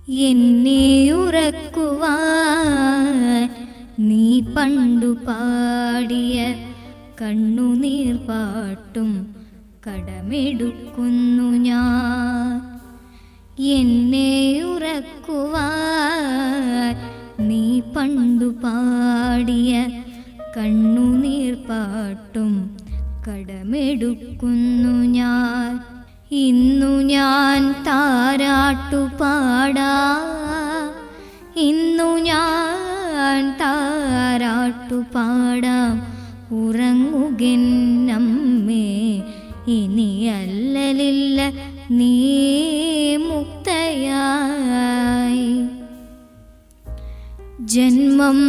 എന്നെ ഉറക്കുവാൻ നീ പണ്ടു പാടിയ കണ്ണുനീർ പാട്ടും കടമെടുക്കുന്നു ഞാൻ. എന്നെ ഉറക്കുവാൻ നീ പണ്ടു പാടിയ കണ്ണുനീർ പാട്ടും കടമെടുക്കുന്നു ഞാൻ. ഇന്നു ഞാൻ താരാട്ടുപാടാം, ഇന്നു ഞാൻ താരാട്ടുപാടാം. ഉറങ്ങുകെന്നമ്മേ, ഇനി അല്ലലില്ല നീ മുക്തയായി. ജന്മം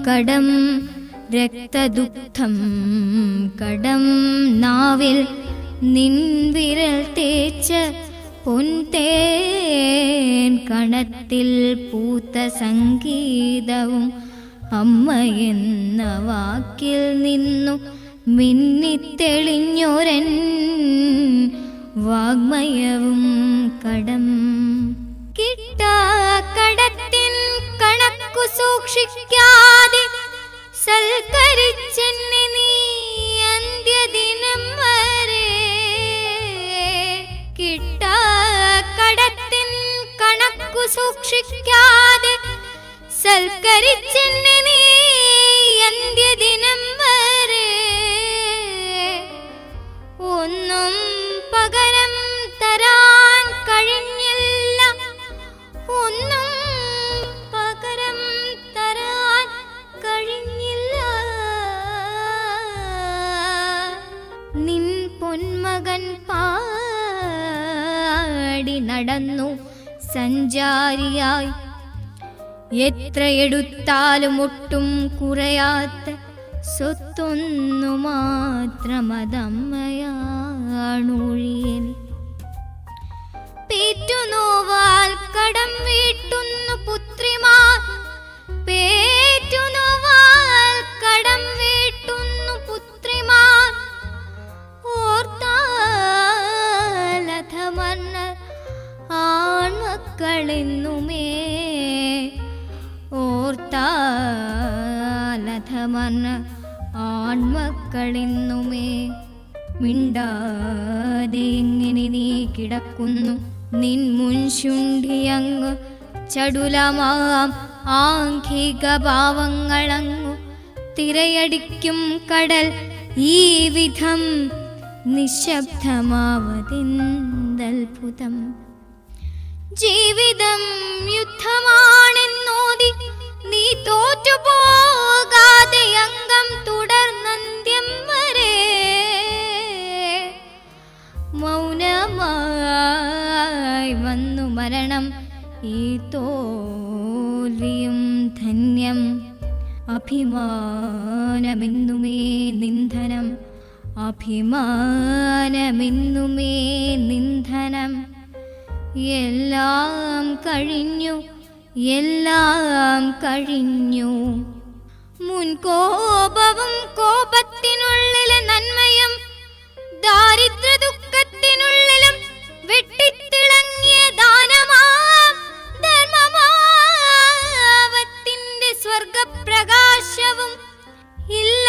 കടം രക്തദുഗ്ധം കടം, നാവിൽ നിൻ വിരൽ തേച്ച പൊൻതേൻ കണത്തിൽ പൂത്ത സംഗീതവും അമ്മയെന്ന വാക്കിൽ നിന്നു മിന്നിത്തെളിഞ്ഞൊരൻ വാഗ്മയവും കടം. കിട്ടാക്കടത്തിൻ കണക്കു സൂക്ഷിക്കാതെ സൽക്കരിച്ചെന്നെ നീ അന്ത്യദിനം വരെ. കിട്ടാക്കടത്തിൻ കണക്കു സൂക്ഷിക്കാതെ സൽക്കരിച്ചെന്നെ നീ അന്ത്യദിനം വരെ. ഒന്നും പകരം തരാൻ കഴിഞ്ഞില്ല, ഒന്നും പകരം തരാൻ കഴിഞ്ഞില്ല. നിൻ പൊന്മകൻ പാടി നടന്നു സഞ്ചാരിയായി, എത്ര എടുത്താലും ഒട്ടും കുറയാത്ത സ്വത്തൊന്നു മാത്രമതമ്മയാണൊഴിയൻ. പേറ്റുനോവാൽ കടം വീട്ടുന്നു പുത്രിമാർ, പേറ്റുനോവാൽ കടം വീട്ടുന്നു പുത്രിമാർ. ഓർത്താലധമന്ന ആൺമക്കളെന്നുമേ, ഓർത്താലധമന്ന ആൺമക്കളെന്നുമേ. മിണ്ടാതെ എങ്ങനെ നീ കിടക്കുന്നു, നിൻ മുൻശുണ്ഠിയങ്ങ് ചടുലമാം ആംഗിക ഭാവങ്ങളങ്ങു തിരയടിക്കും കടൽ. ഈ വിധം നിശബ്ദമാവതെന്തത്ഭുതം. ജീവിതം യുദ്ധമാണെന്നോതി നീ തോറ്റുപോകാതെ അംഗം തുടർന്നന്ത്യം വരെ. മൗനമായി വന്നു മരണം, ഈ തോൽവിയും ധന്യം. അഭിമാനമെന്നുമേ നിന്ധനം, അഭിമാനമെന്നുമേ നിന്ധനം. എല്ലാം കഴിഞ്ഞു, എല്ലാം കഴിഞ്ഞു. മുൻകോപവും കോപത്തിനുള്ളിലെ നന്മയും ദാരിദ്ര്യ ദുഃഖത്തിനുള്ളിലും വെട്ടിത്തിളങ്ങിയ ദാനമാം ധർമ്മമാവത്തിന്റെ സ്വർഗപ്രകാശവും ഇല്ല.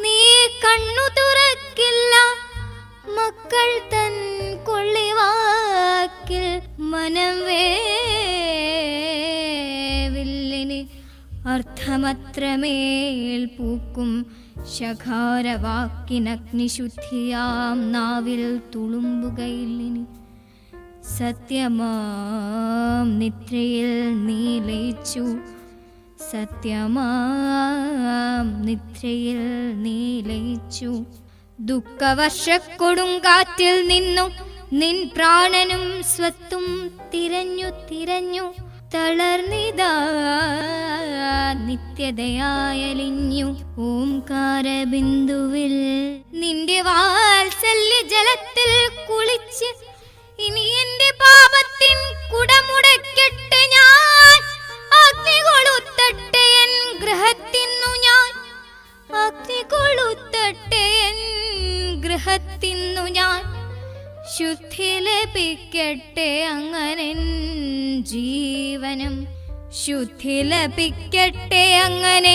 നീ കണ്ണു തുറക്കില്ല, മക്കൾ തൻ കൊള്ളിവാക്കിൽ മനം വേവില്ലിന് അർത്ഥമത്രമേൽ പൂക്കും. ശകാരവാക്കിനഗ്നിശുദ്ധിയാം നാവിൽ തുളുമ്പുകയില്ലിനി. സത്യമാം നിദ്രയിൽ നീ ലയിച്ചു, സത്യമാം നിദ്രയിൽ നീ ലയിച്ചു. ദുഃഖവർഷക്കൊടുങ്കാറ്റിൽ നിന്നു നിൻ പ്രാണനും സ്വത്തും തിരഞ്ഞു തിരഞ്ഞു തളർന്നിതാ നിത്യതയായലിഞ്ഞു. ഓംകാരബിന്ദുവിൽ നിന്റെ വാത്സല്യ ജലത്തിൽ കുളിച്ച് ഇനി എന്റെ പാപത്തിൻ കുടമുടക്കട്ടെ ഞാൻ. അഗ്നി കൊളുത്തട്ടെ എൻ ഗൃഹത്തിന്നു ഞാൻ, അഗ്നി കൊളുത്തട്ടെ എൻ ഗൃഹത്തിന്നു ഞാൻ. ശുദ്ധി ലഭിക്കട്ടെ അങ്ങനെ ജീവൻ ജീവനും ശുദ്ധി ലഭിക്കട്ടെ അങ്ങനെ